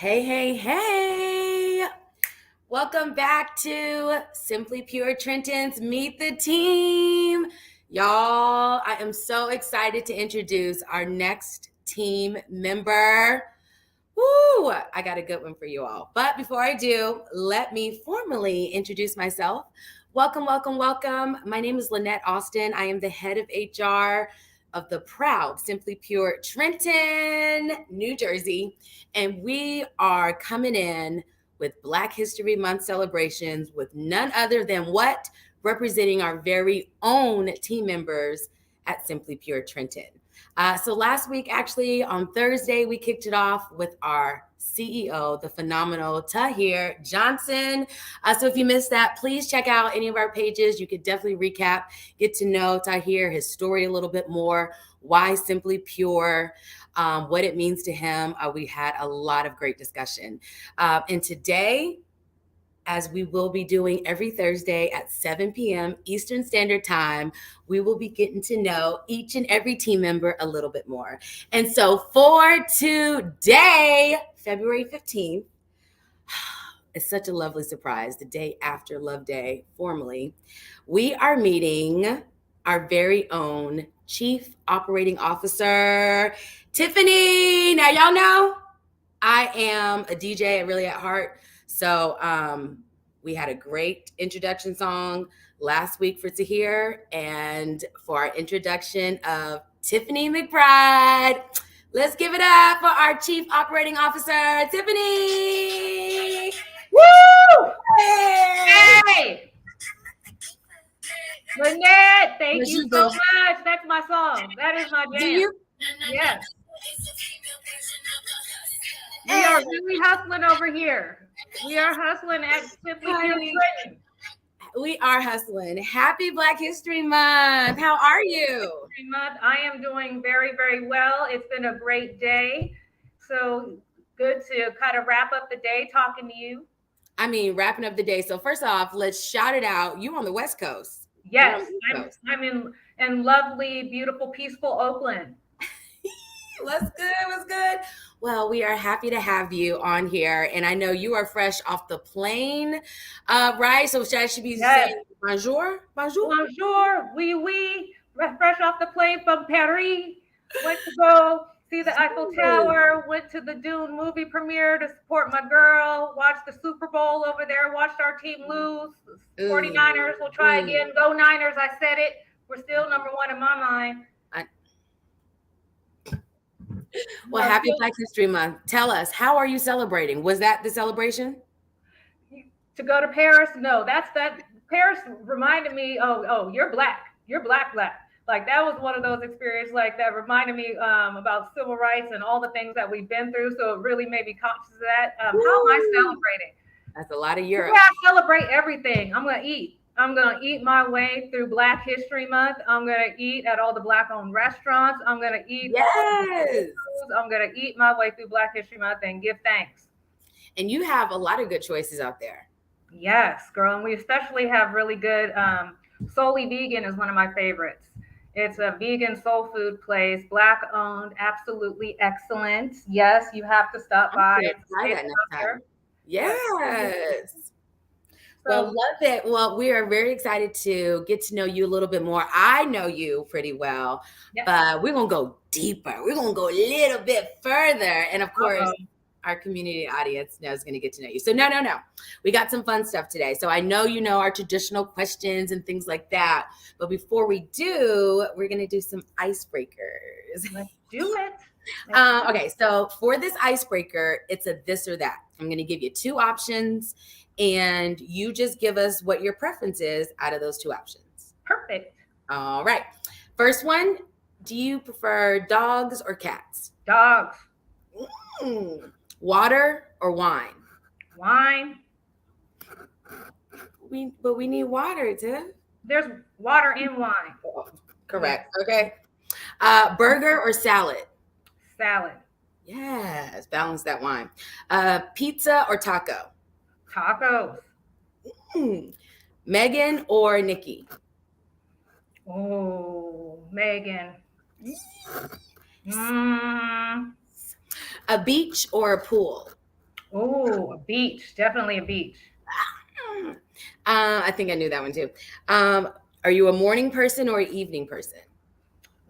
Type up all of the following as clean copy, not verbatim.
Hey, hey, hey. Welcome back to Simply Pure Trenton's Meet the Team. Y'all, I am so excited to introduce our next team member. Woo! I got a good one for you all. But before I do, let me formally introduce myself. Welcome, welcome, welcome. My name is Lanett Austin. I am the head of HR of the proud Simply Pure Trenton, New Jersey. And we are coming in with Black History Month celebrations with none other than what? Representing our very own team members at Simply Pure Trenton. So last week, actually, on Thursday, we kicked it off with our CEO, the phenomenal Tahir Johnson. So if you missed that, please check out any of our pages. You could definitely recap, get to know Tahir, his story a little bit more, why Simply Pure, what it means to him. We had a lot of great discussion. And today, as we will be doing every Thursday at 7 p.m. Eastern Standard Time, we will be getting to know each and every team member a little bit more. And so for today, February 15th, it's such a lovely surprise, the day after Love Day, formally, we are meeting our very own Chief Operating Officer, Tiffany. Now, y'all know I am a DJ really at heart. So we had a great introduction song last week for Tahir, and for our introduction of Tiffany McBride. Let's give it up for our Chief Operating Officer, Tiffany. Woo! Hey! Hey! Lanett, thank What's you you so doing? much. That's my song. That is my Do jam. you? Yes. We are really hustling over here. We are hustling at Simply Pure Honey, Trenton. we are hustling. Happy Black History Month. How are you? History Month. I am doing very, very well. It's been a great day. So good to kind of wrap up the day talking to you. I mean, wrapping up the day. So first off, let's shout it out. You on the West Coast. You're on Yes, the East Coast. I'm in lovely, beautiful, peaceful Oakland. What's good? What's good? Well, we are happy to have you on here. And I know you are fresh off the plane, right? So I should be saying bonjour? Bonjour? Bonjour, oui. Fresh off the plane from Paris. Went to go see the Eiffel Tower. Went to the Dune movie premiere to support my girl. Watched the Super Bowl over there. Watched our team lose. 49ers will try again. Go Niners. I said it. We're still number one in my mind. Well, happy Black History Month. Tell us, how are you celebrating? Was that the celebration? To go to Paris? No, that's that. Paris reminded me, oh, you're black. You're black. Like that was one of those experiences like that reminded me about civil rights and all the things that we've been through. So it really made me conscious of that. How am I celebrating? That's a lot of Europe. Yeah, I celebrate everything. I'm gonna eat. I'm gonna eat my way through Black History Month. I'm gonna eat at all the Black-owned restaurants. I'm gonna eat. Yes. I'm gonna eat my way through Black History Month and give thanks. And you have a lot of good choices out there. Yes, girl. And we especially have really good Solely Vegan is one of my favorites. It's a vegan soul food place, black owned, absolutely excellent. Yes, you have to stop by. Try that next time. Yes. Well, So, love it. Well, we are very excited to get to know you a little bit more. I know you pretty well, but we're going to go deeper. We're going to go a little bit further. And of course, our community audience is going to get to know you. So no. We got some fun stuff today. So I know you know our traditional questions and things like that. But before we do, we're going to do some icebreakers. Let's do it. Okay, so for this icebreaker, it's a this or that. I'm going to give you two options, and you just give us what your preference is out of those two options. Perfect. All right. First one, do you prefer dogs or cats? Dogs. Water or wine? Wine. But we need water, Tiff. There's water in wine. Correct. Okay. Burger or salad? Salad. Yes, balance that wine. Pizza or taco? Tacos. Megan or Nikki? Oh, Megan. A beach or a pool? Oh, a beach. Definitely a beach. I think I knew that one too. Are you a morning person or an evening person?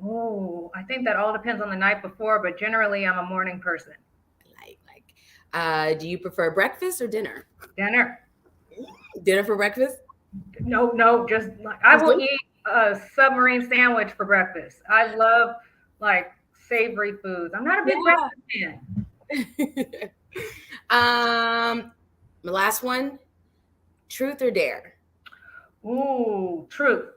Oh, I think that all depends on the night before, but generally I'm a morning person. Do you prefer breakfast or dinner? Dinner. Dinner for breakfast? No, no, just I will eat a submarine sandwich for breakfast. I love like savory foods. I'm not a big Yeah. breakfast fan. My last one, truth or dare? Ooh, truth.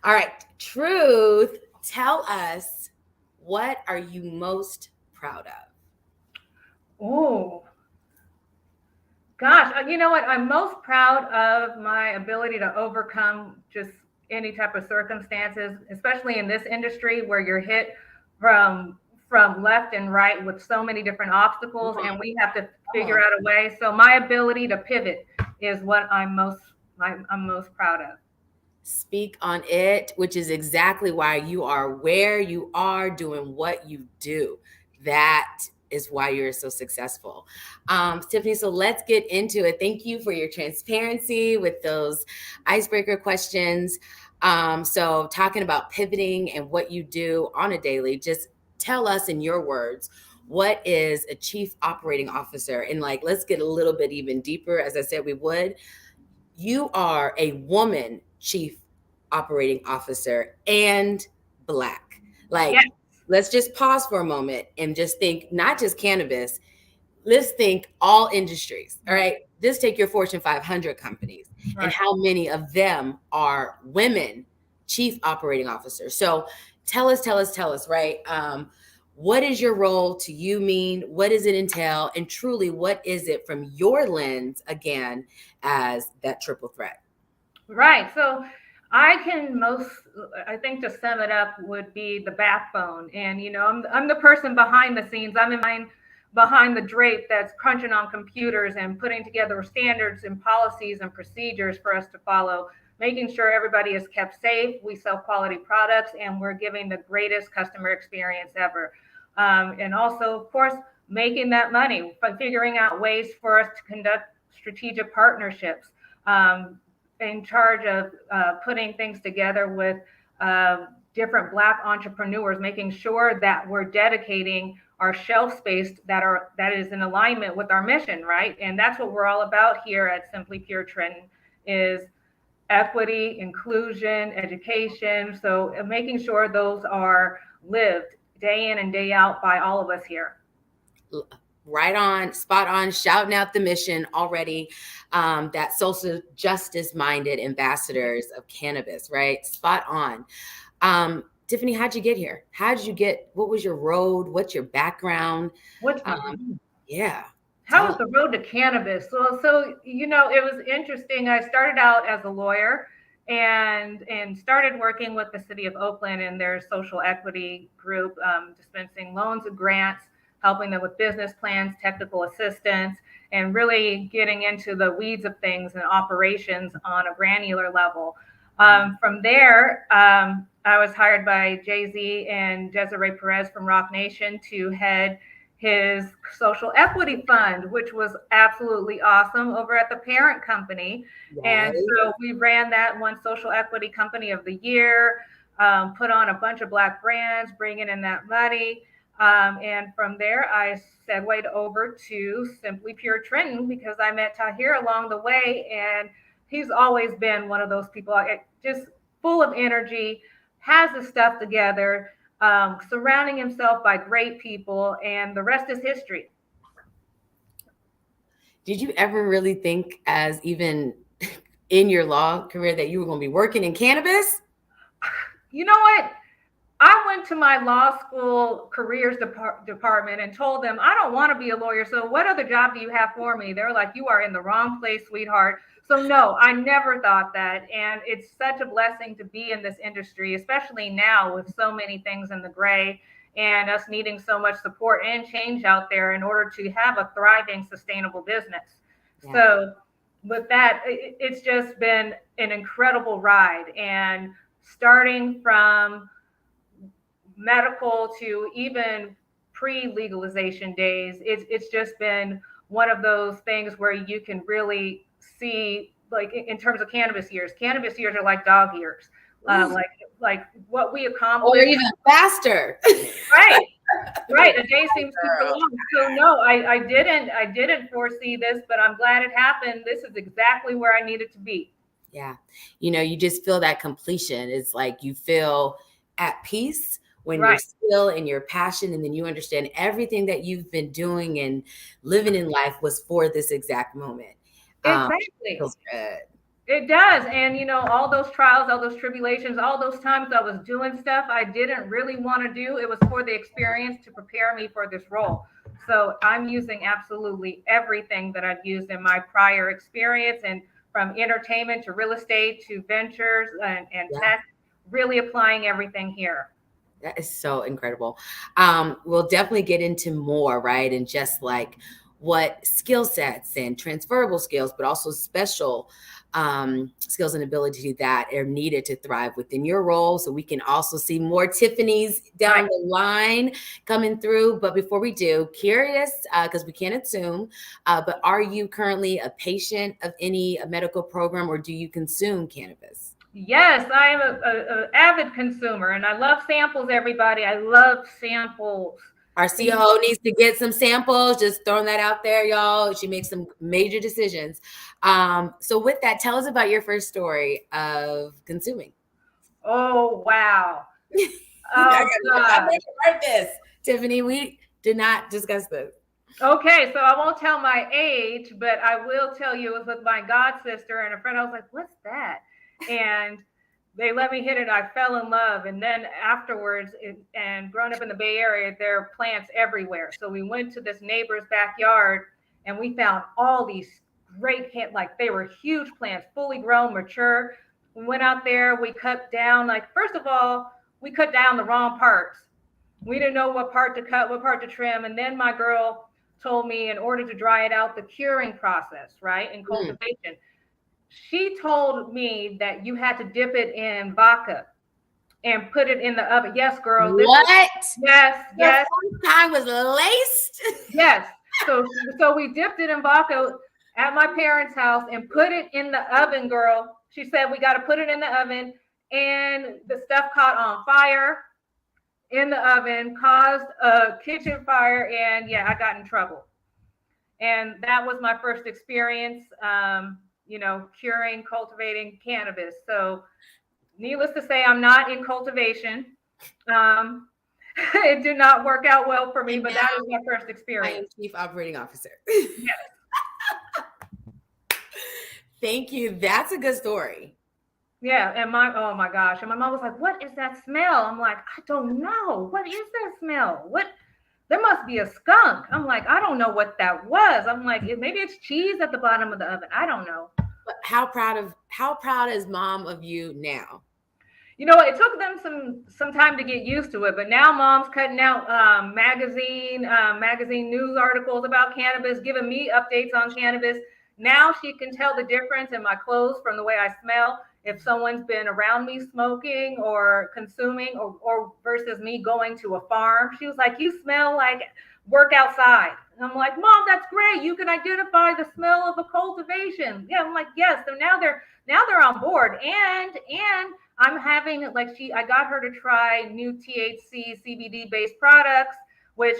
All right, truth. Tell us, what are you most proud of? Ooh, gosh, you know what? I'm most proud of my ability to overcome just any type of circumstances, especially in this industry where you're hit from left and right with so many different obstacles, and we have to Come figure on. out a way. So my ability to pivot is what I'm most proud of. Speak on it, which is exactly why you are where you are doing what you do. That is why you're so successful. Tiffany, so let's get into it. Thank you for your transparency with those icebreaker questions. So, talking about pivoting and what you do on a daily, just tell us in your words, what is a chief operating officer? And like, let's get a little bit even deeper, as I said we would. You are a woman chief operating officer and Black. Yes, Like, let's just pause for a moment and just think not just cannabis, let's think all industries. All right. Just take your Fortune 500 companies and right. how many of them are women chief operating officers. So tell us, right? What is your role to you mean? What does it entail? And truly, what is it from your lens again as that triple threat? Right. So I think to sum it up would be the backbone. And, I'm the person behind the scenes. I'm behind the drape that's crunching on computers and putting together standards and policies and procedures for us to follow, making sure everybody is kept safe. We sell quality products and we're giving the greatest customer experience ever. And also, of course, making that money, by figuring out ways for us to conduct strategic partnerships. In charge of putting things together with different Black entrepreneurs, making sure that we're dedicating our shelf space that is in alignment with our mission, right? And that's what we're all about here at Simply Pure Trenton is equity, inclusion, education. So making sure those are lived day in and day out by all of us here. Right on, spot on, shouting out the mission already. That social justice minded ambassadors of cannabis, right? Spot on. Tiffany, how'd you get here? What was your road? What's your background? What's Yeah, How tell was us. the road to cannabis? So it was interesting. I started out as a lawyer and started working with the city of Oakland and their social equity group, dispensing loans and grants, helping them with business plans, technical assistance, and really getting into the weeds of things and operations on a granular level. From there, I was hired by Jay Z and Desiree Perez from Rock Nation to head his social equity fund, which was absolutely awesome over at the parent company. And Right. so we ran that one social equity company of the year, put on a bunch of Black brands, bringing in that money. And from there, I segued over to Simply Pure Trenton because I met Tahir along the way. And he's always been one of those people just full of energy, has his stuff together, surrounding himself by great people, and the rest is history. Did you ever really think, as even in your law career, that you were going to be working in cannabis? You know what? I went to my law school careers department and told them, I don't want to be a lawyer. So, what other job do you have for me? They're like, you are in the wrong place, sweetheart. So, no, I never thought that. And it's such a blessing to be in this industry, especially now with so many things in the gray and us needing so much support and change out there in order to have a thriving, sustainable business. Yeah. So, with that, it's just been an incredible ride. And starting from medical to even pre-legalization days, it's just been one of those things where you can really see, like in terms of cannabis years are like dog years. Like what we Or accomplished. even faster. Right. Right. A day seems super long. So no, I didn't foresee this, but I'm glad it happened. This is exactly where I needed to be. Yeah. You know, you just feel that completion. It's like you feel at peace when you're still in your passion, and then you understand everything that you've been doing and living in life was for this exact moment. Exactly. It feels good. It does. And, you know, all those trials, all those tribulations, all those times I was doing stuff I didn't really want to do, it was for the experience to prepare me for this role. So I'm using absolutely everything that I've used in my prior experience, and from entertainment to real estate to ventures and tech, really applying everything here. That is so incredible. We'll definitely get into more, right? And just like what skill sets and transferable skills, but also special skills and ability that are needed to thrive within your role. So we can also see more Tiffany's down the line coming through. But before we do, curious, because we can't assume, but are you currently a patient of any medical program, or do you consume cannabis? Yes, I am an avid consumer, and I love samples, everybody. I love samples. Our COO needs to get some samples. Just throwing that out there, y'all. She makes some major decisions. So with that, tell us about your first story of consuming. Oh, wow. I heard this. Tiffany, we did not discuss this. Okay, so I won't tell my age, but I will tell you it was with my god sister and a friend. I was like, what's that? And they let me hit it. I fell in love. And then afterwards, and growing up in the Bay Area, there are plants everywhere. So we went to this neighbor's backyard and we found all these great, like they were huge plants, fully grown, mature. We went out there, we cut down, like, first of all, we cut down the wrong parts. We didn't know what part to cut, what part to trim. And then my girl told me, in order to dry it out, the curing process, right, in cultivation, she told me that you had to dip it in vodka and put it in the oven. Yes, girl. What? Yes. The first time was laced? Yes. So we dipped it in vodka at my parents' house and put it in the oven, girl. She said we got to put it in the oven, and the stuff caught on fire in the oven, caused a kitchen fire, and yeah, I got in trouble. And that was my first experience, cultivating cannabis. So needless to say, I'm not in cultivation. It did not work out well for me, but that was my first experience. I am Chief Operating Officer. Yes. Thank you. That's a good story. Yeah, and oh my gosh. And my mom was like, what is that smell? I'm like, I don't know. What is that smell? There must be a skunk. I'm like, I don't know what that was. I'm like, maybe it's cheese at the bottom of the oven. I don't know. But how proud is mom of you now? You know, it took them some time to get used to it, but now mom's cutting out magazine news articles about cannabis, giving me updates on cannabis. Now she can tell the difference in my clothes from the way I smell, if someone's been around me smoking or consuming, or versus me going to a farm. She was like, you smell like work outside. And I'm like, Mom, that's great. You can identify the smell of a cultivation. Yeah, I'm like, yes. So now they're on board. And I'm having, I got her to try new THC CBD based products, which,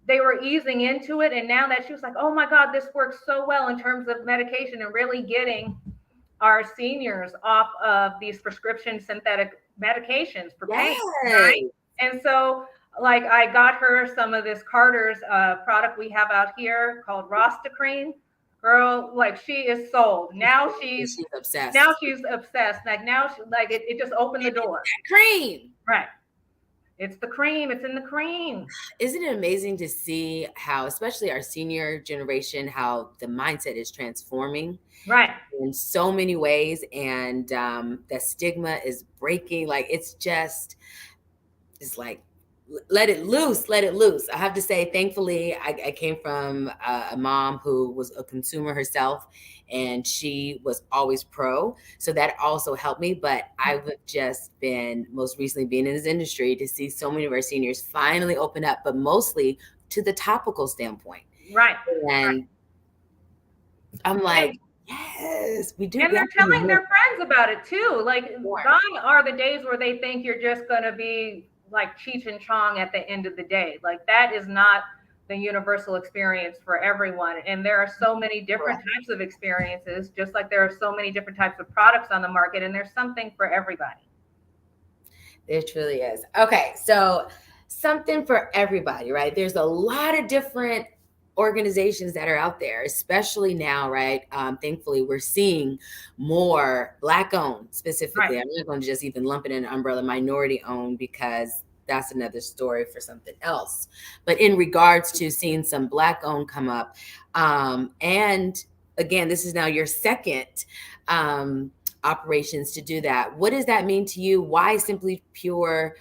they were easing into it. And now that she was like, oh my God, this works so well in terms of medication and really getting our seniors off of these prescription synthetic medications for pain. Right? And so, I got her some of this Carter's product we have out here called Rasta Cream. Girl, she is sold. Now she's obsessed. Now she's obsessed. It just opened the door. Cream. Right. It's the cream. It's in the cream. Isn't it amazing to see how, especially our senior generation, how the mindset is transforming? Right. In so many ways. And that stigma is breaking. It's like, let it loose. I have to say, thankfully, I came from a mom who was a consumer herself, and she was always pro. So that also helped me. But I've just been most recently being in this industry to see so many of our seniors finally open up, but mostly to the topical standpoint. Right. And I'm like, yes, we do. And they're telling their friends about it too. Like, gone are the days where they think you're just going to be like Cheech and Chong at the end of the day. Like, that is not the universal experience for everyone. And there are so many different types of experiences, just like there are so many different types of products on the market, and there's something for everybody. There truly is. Okay, so something for everybody, right? There's a lot of different organizations that are out there, especially now, right? Thankfully, we're seeing more Black owned specifically. Right. I'm not going to just even lump it in an umbrella, minority owned, because that's another story for something else. But in regards to seeing some Black owned come up, and again, this is now your second operations to do that. What does that mean to you? Why Simply Pure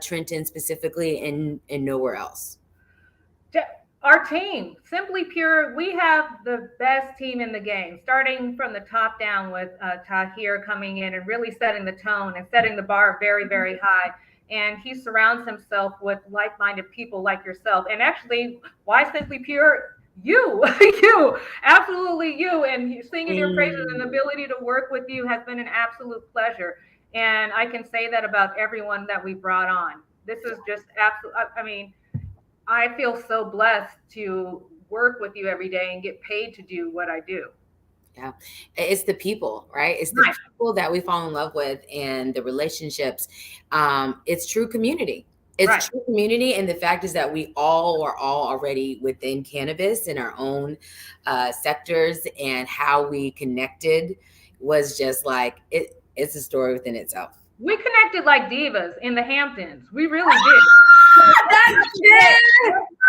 Trenton specifically, and nowhere else? Our team, Simply Pure, we have the best team in the game, starting from the top down with Tahir coming in and really setting the tone and setting the bar very, very high. And he surrounds himself with like-minded people like yourself. And actually, why Simply Pure? You, you, absolutely you. And singing your praises and the ability to work with you has been an absolute pleasure. And I can say that about everyone that we brought on. This is just absolute. I mean, I feel so blessed to work with you every day and get paid to do what I do. Yeah, it's the people, right? It's the people that we fall in love with, and the relationships. It's true community. It's true community, and the fact is that we all are already within cannabis in our own sectors, and how we connected was just like it. It's a story within itself. We connected like divas in the Hamptons. We really did. Let's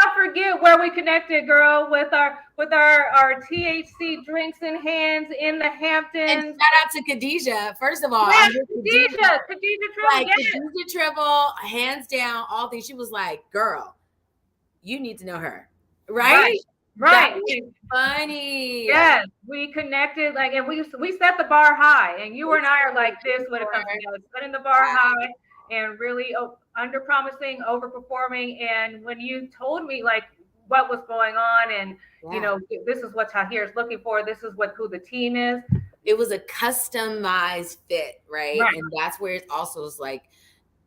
not forget where we connected, girl, with our THC drinks in hands in the Hamptons. And shout out to Khadijah, first of all. Yes, Khadijah Tribble, like, yes. Khadijah Tribble, hands down, all things. She was like, girl, you need to know her. Right. Right. Funny. Yes, we connected, like, and we set the bar high, and you and I are like this when it comes to setting the bar high and really under promising, over performing. And when you told me like what was going on, and you know, this is what Tahir is looking for, this is who the team is. It was a customized fit, right? And that's where it also is like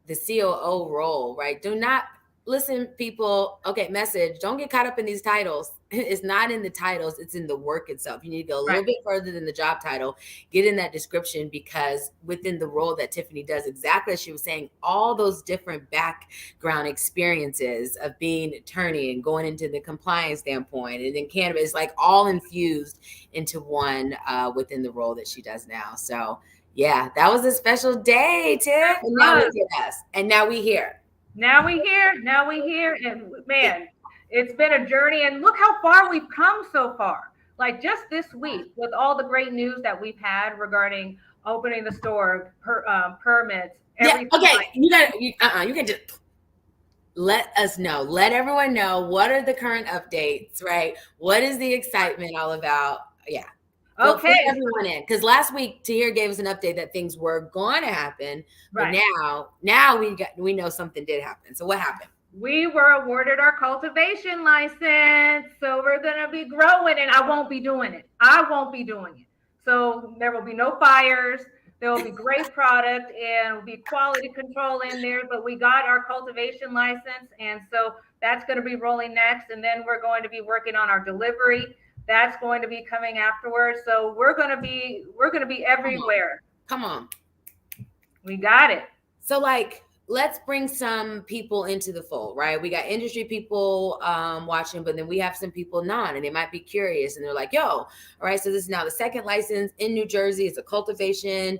the COO role, right? Do not listen, people. Okay, message. Don't get caught up in these titles. It's not in the titles. It's in the work itself. You need to go a little bit further than the job title. Get in that description, because within the role that Tiffany does, exactly as she was saying, all those different background experiences of being an attorney and going into the compliance standpoint, and then cannabis, like all infused into one within the role that she does now. So yeah, that was a special day, Tiff. And now we get us. And now we here. Now we here. And man, it's been a journey, and look how far we've come so far. Like just this week, with all the great news that we've had regarding opening the store, permits, everything. Yeah, okay, you can just let us know. Let everyone know, what are the current updates, right? What is the excitement all about? Yeah. Okay. Put everyone in, because last week Tahir gave us an update that things were going to happen, but now we know something did happen. So what happened? We were awarded our cultivation license, so we're gonna be growing, and I won't be doing it. So there will be no fires. There will be great product, and will be quality control in there. But we got our cultivation license, and so that's going to be rolling next. And then we're going to be working on our delivery. That's going to be coming afterwards. So we're going to be everywhere. Come on. We got it. So like, let's bring some people into the fold, right? We got industry people watching, but then we have some people non, and they might be curious, and they're like, yo, all right, so this is now the second license in New Jersey. It's a cultivation,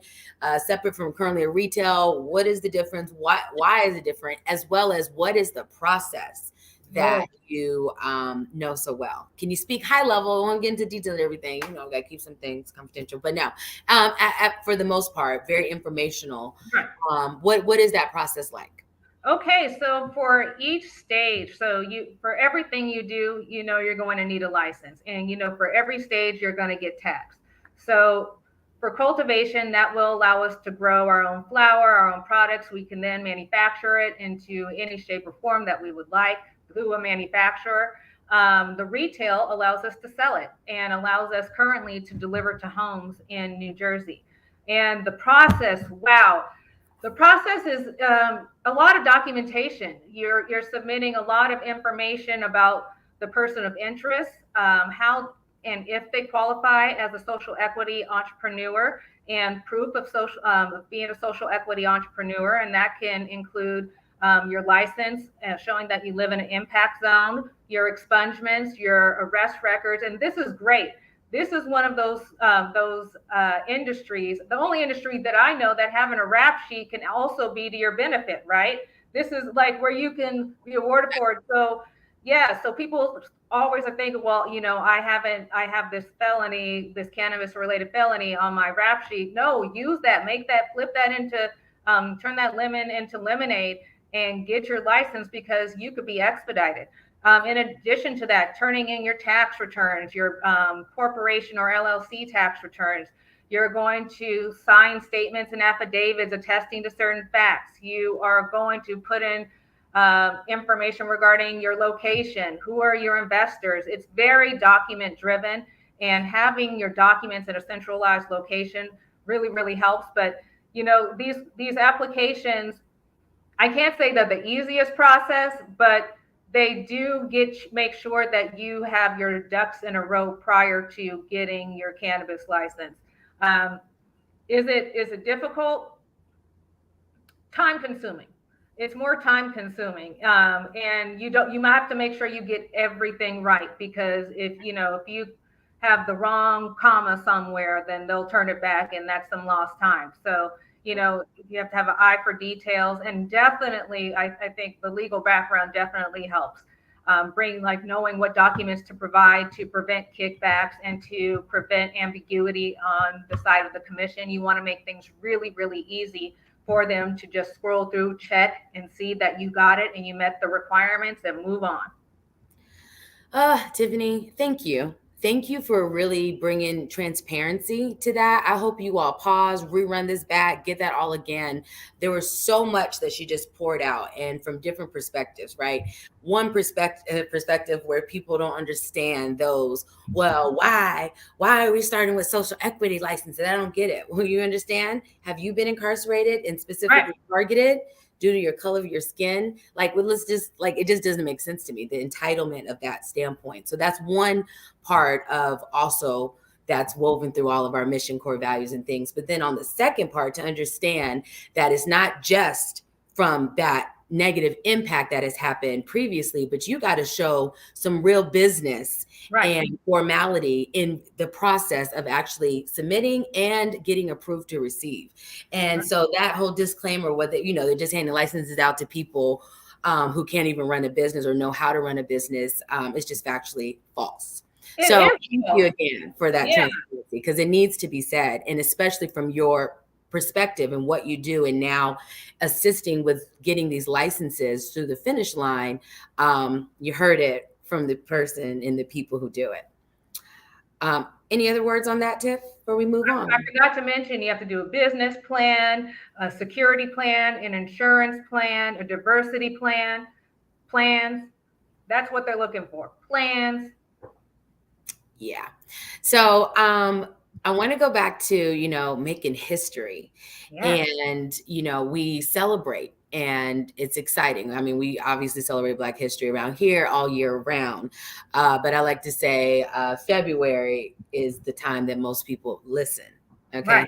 separate from currently a retail. What is the difference? Why is it different? As well as, what is the process that you know so well? Can you speak high level? I won't get into detail of everything. You know, gotta keep some things confidential. But now, for the most part, very informational. What is that process like? Okay, so for each stage, for everything you do, you know, you're going to need a license, and you know, for every stage, you're going to get taxed. So for cultivation, that will allow us to grow our own flower, our own products. We can then manufacture it into any shape or form that we would like through a manufacturer. The retail allows us to sell it and allows us currently to deliver to homes in New Jersey. And the process, wow, the process is a lot of documentation. You're submitting a lot of information about the person of interest, how and if they qualify as a social equity entrepreneur, and proof of social of being a social equity entrepreneur, and that can include your license showing that you live in an impact zone, your expungements, your arrest records, and this is great. This is one of those industries, the only industry that I know that having a rap sheet can also be to your benefit, right? This is like where you can be awarded for it. So yeah, so people always are thinking, well, I have this felony, this cannabis related felony on my rap sheet. No, use that, make that, flip that into, turn that lemon into lemonade and get your license, because you could be expedited. In addition to that, turning in your tax returns, your corporation or LLC tax returns, you're going to sign statements and affidavits attesting to certain facts. You are going to put in information regarding your location, who are your investors. It's very document driven, and having your documents in a centralized location really, really helps. But these applications, I can't say that the easiest process, but they do make sure that you have your ducks in a row prior to getting your cannabis license. Um, is it difficult? Time consuming. It's more time consuming, and you might have to make sure you get everything right, because if you have the wrong comma somewhere, then they'll turn it back, and that's some lost time. So you have to have an eye for details, and definitely, I think the legal background definitely helps. Bring, like, knowing what documents to provide to prevent kickbacks and to prevent ambiguity on the side of the commission. You want to make things really, really easy for them to just scroll through, check, and see that you got it and you met the requirements and move on. Tiffany, thank you. Thank you for really bringing transparency to that. I hope you all pause, rerun this back, get that all again. There was so much that she just poured out, and from different perspectives, right? One perspective where people don't understand those, well, why are we starting with social equity licenses? I don't get it. Well, you understand? Have you been incarcerated and specifically targeted due to your color of your skin? Like, well, it just doesn't make sense to me, the entitlement of that standpoint. So that's one part of also that's woven through all of our mission, core values, and things. But then on the second part, to understand that it's not just from that negative impact that has happened previously, but you got to show some real business and formality in the process of actually submitting and getting approved to receive. And so that whole disclaimer, whether, they're just handing licenses out to people who can't even run a business or know how to run a business, is just factually false. So thank you again for that transparency, because it needs to be said, and especially from your perspective and what you do, and now assisting with getting these licenses through the finish line. You heard it from the person and the people who do it. Any other words on that, Tiff, before we move on? I forgot to mention, you have to do a business plan, a security plan, an insurance plan, a diversity plan. Plans. That's what they're looking for. Plans. Yeah. So I want to go back to, making history. And, we celebrate, and it's exciting. I mean, we obviously celebrate Black history around here all year round. But I like to say February is the time that most people listen. Okay.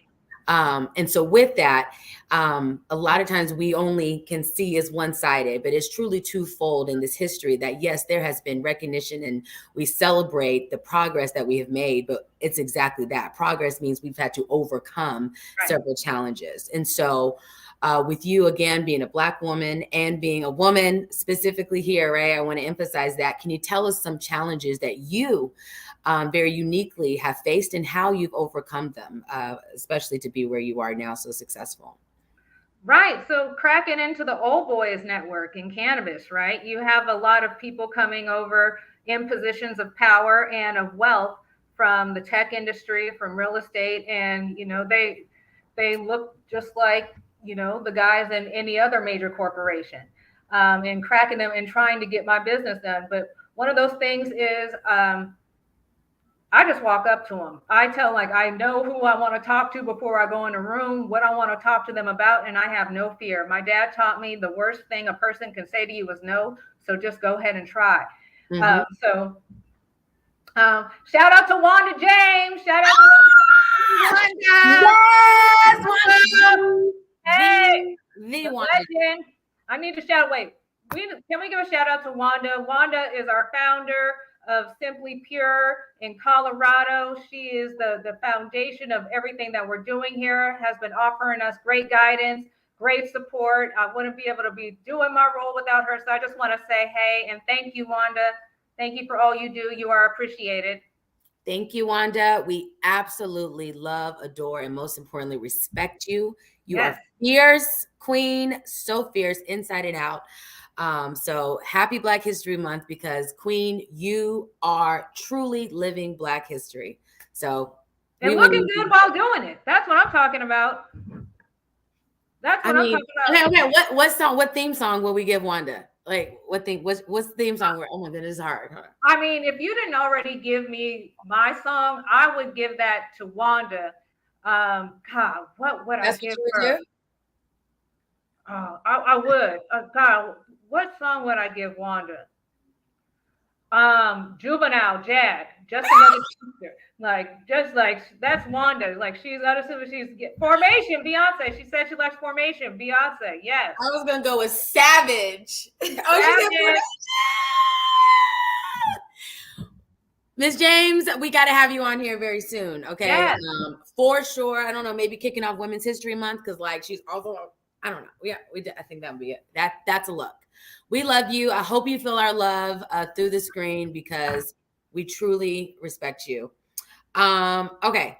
And so with that, a lot of times we only can see as one-sided, but it's truly twofold in this history that, yes, there has been recognition and we celebrate the progress that we have made, but it's exactly that. Progress means we've had to overcome several challenges. And so with you, again, being a Black woman and being a woman specifically here, right? I want to emphasize that. Can you tell us some challenges that you very uniquely have faced and how you've overcome them, especially to be where you are now, so successful? Right. So cracking into the old boys network in cannabis, right? You have a lot of people coming over in positions of power and of wealth from the tech industry, from real estate, and they look just like the guys in any other major corporation, and cracking them and trying to get my business done. But one of those things is I just walk up to them. I tell like I know who I want to talk to before I go in a room, what I want to talk to them about, and I have no fear. My dad taught me the worst thing a person can say to you is no, so just go ahead and try. Mm-hmm. Shout out to Wanda James. Shout out to Wanda. Yes, Wanda. Hey, the the Wanda. legend. I need to shout. Wait, can we give a shout out to Wanda? Wanda is our founder of Simply Pure in Colorado. She is the foundation of everything that we're doing here. Has been offering us great guidance, great support. I wouldn't be able to be doing my role without her. So I just want to say hey and thank you, Wanda. Thank you for all you do. You are appreciated. Thank you, Wanda. We absolutely love, adore, and most importantly, respect you. You Yes. are fierce, queen, so fierce inside and out. So happy Black History Month because, Queen, you are truly living Black history. So and looking good while doing it. That's what I'm talking about. That's what I'm talking about. Okay. What theme song will we give Wanda? Like what's the theme song where, oh my goodness, it's hard. I mean, if you didn't already give me my song, I would give that to Wanda. God, what would I give her? I would. God, what song would I give Wanda? Juvenile, Jag, just another sister. Like that's Wanda. Like she's Formation, Beyonce. She said she likes Formation, Beyonce. Yes. I was gonna go with Savage. Savage. Miss James, we got to have you on here very soon, okay? Yes. For sure. I don't know, maybe kicking off Women's History Month because, like, she's also, I don't know. I think that would be it. That's a look. We love you. I hope you feel our love through the screen because we truly respect you. Okay.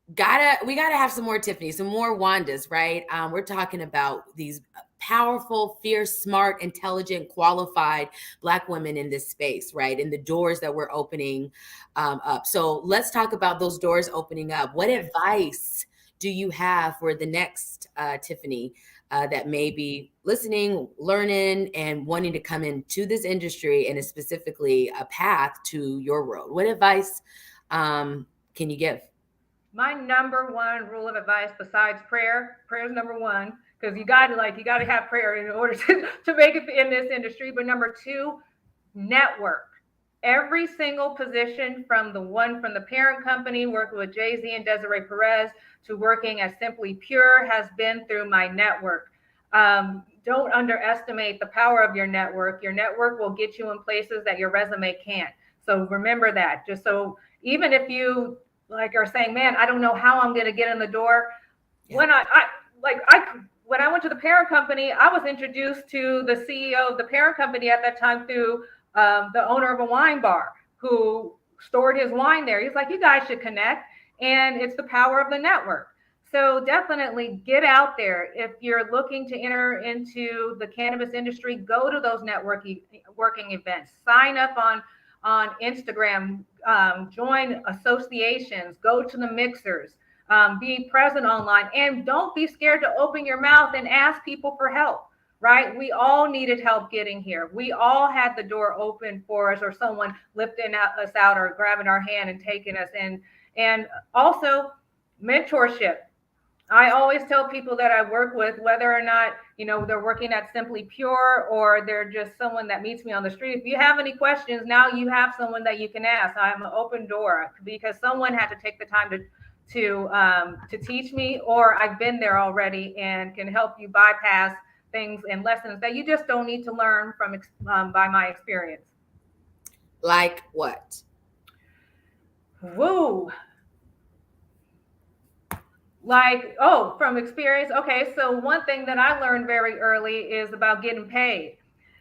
We gotta have some more Tiffany, some more Wandas, right? We're talking about these powerful, fierce, smart, intelligent, qualified Black women in this space, right? And the doors that we're opening up. So let's talk about those doors opening up. What advice do you have for the next Tiffany that may be listening, learning, and wanting to come into this industry and specifically a path to your world? What advice can you give? My number one rule of advice besides prayer is number one, because you got to have prayer in order to make it in this industry. But number two, network. Every single position from the parent company, working with Jay-Z and Desiree Perez, to working at Simply Pure has been through my network. Don't underestimate the power of your network. Your network will get you in places that your resume can't. So remember that. Just so even if you are saying, man, I don't know how I'm going to get in the door. Yeah. When I went to the parent company, I was introduced to the CEO of the parent company at that time through the owner of a wine bar who stored his wine there. He's like, you guys should connect. And it's the power of the network. So definitely get out there. If you're looking to enter into the cannabis industry, go to those working events, sign up on Instagram, join associations, go to the mixers, be present online, and don't be scared to open your mouth and ask people for help, right? We all needed help getting here. We all had the door open for us, or someone lifting us out or grabbing our hand and taking us in. And also mentorship. I always tell people that I work with, whether or not, they're working at Simply Pure or they're just someone that meets me on the street. If you have any questions, now you have someone that you can ask. I'm an open door because someone had to take the time to teach me, or I've been there already and can help you bypass things and lessons that you just don't need to learn from by my experience. Like what? Woo. From experience. Okay, so one thing that I learned very early is about getting paid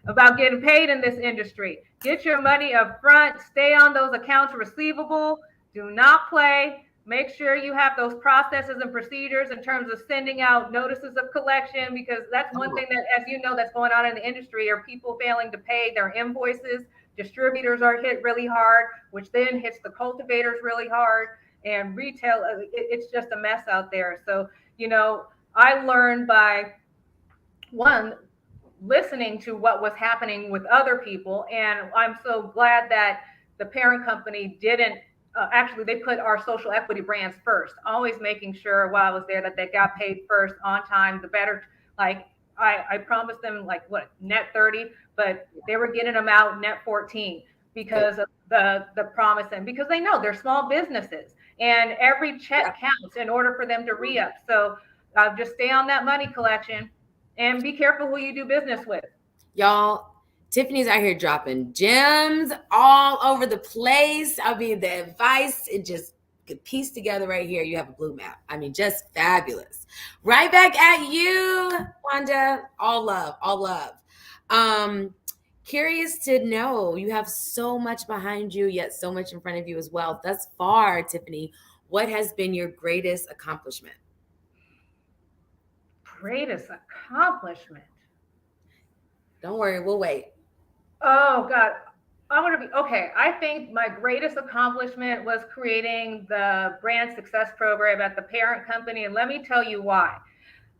in this industry. Get your money up front, stay on those accounts receivable, do not play. Make sure you have those processes and procedures in terms of sending out notices of collection, because that's one thing that, as you know, that's going on in the industry, are people failing to pay their invoices. Distributors are hit really hard, which then hits the cultivators really hard. And retail, it's just a mess out there. So, I learned by one, listening to what was happening with other people. And I'm so glad that the parent company didn't actually, they put our social equity brands first, always making sure while I was there that they got paid first on time. The better, like I promised them like what, net 30, but they were getting them out net 14 because of the promise, and because they know they're small businesses and every check counts in order for them to re-up. So just stay on that money collection and be careful who you do business with. Y'all, Tiffany's out here dropping gems all over the place. I mean, the advice, it just could piece together right here. You have a blue map. I mean, just fabulous. Right back at you, Wanda. All love, all love. Curious to know, you have so much behind you, yet so much in front of you as well. Thus far, Tiffany, what has been your greatest accomplishment? Greatest accomplishment. Don't worry, we'll wait. Oh God, I'm gonna be okay. I think my greatest accomplishment was creating the brand success program at the parent company, and let me tell you why.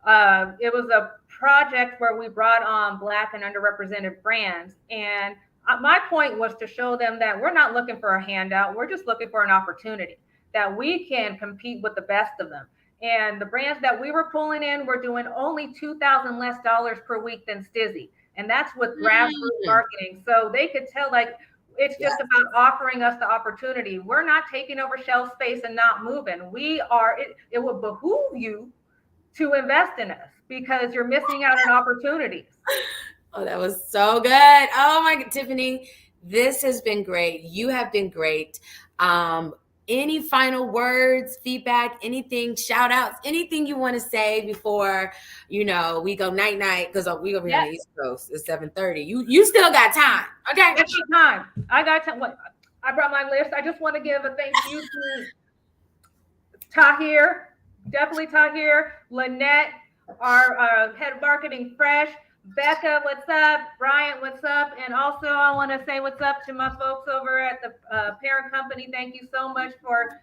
It was a project where we brought on Black and underrepresented brands, and my point was to show them that we're not looking for a handout. We're just looking for an opportunity that we can compete with the best of them. And the brands that we were pulling in were doing only $2,000 less per week than Stizzy, and that's with grassroots marketing. So they could tell, like, it's just about offering us the opportunity. We're not taking over shelf space and not moving. We are. It will behoove you to invest in us because you're missing out on opportunities. Oh, that was so good. Oh my God, Tiffany, this has been great. You have been great. Any final words, feedback, anything, shout outs, anything you want to say before, we go night night, because we over here on the East Coast. It's 7:30. You still got time. Okay. I got time. I got time. I brought my list. I just want to give a thank you to Tahir, definitely Tahir, Lanett, our head of marketing, Fresh, Becca, what's up? Bryant, what's up? And also, I want to say what's up to my folks over at the parent company. Thank you so much for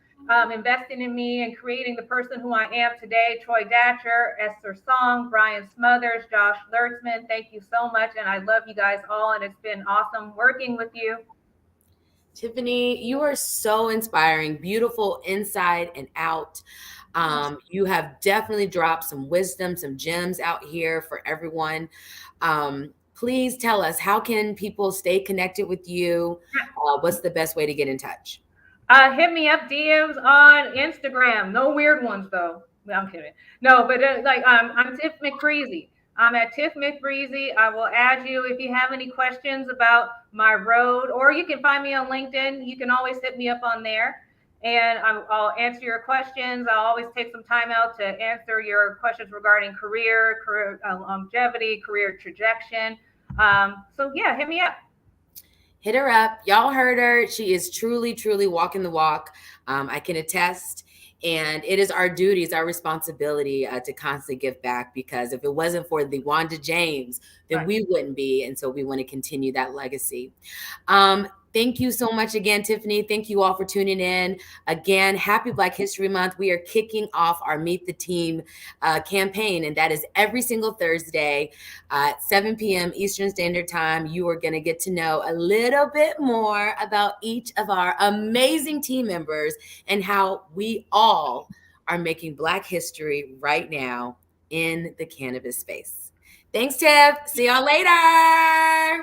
investing in me and creating the person who I am today. Troy Datcher, Esther Song, Brian Smothers, Josh Lertzman. Thank you so much. And I love you guys all. And it's been awesome working with you. Tiffany, you are so inspiring, beautiful inside and out. You have definitely dropped some wisdom, some gems out here for everyone. Please tell us, how can people stay connected with you? What's the best way to get in touch? Hit me up, DMs on Instagram. No weird ones though. I'm kidding. No, but I'm Tiff McBreezy. I'm at Tiff McBreezy. I will add you if you have any questions about my road, or you can find me on LinkedIn. You can always hit me up on there, and I'll answer your questions. I'll always take some time out to answer your questions regarding career longevity, career trajectory. So yeah, hit me up. Hit her up. Y'all heard her. She is truly, truly walking the walk. I can attest. And it is our duty, it's our responsibility to constantly give back, because if it wasn't for the Wanda James, then we wouldn't be. And so we want to continue that legacy. Thank you so much again, Tiffany. Thank you all for tuning in. Again, happy Black History Month. We are kicking off our Meet the Team campaign, and that is every single Thursday at 7 p.m. Eastern Standard Time. You are going to get to know a little bit more about each of our amazing team members and how we all are making Black history right now in the cannabis space. Thanks, Tiff. See y'all later.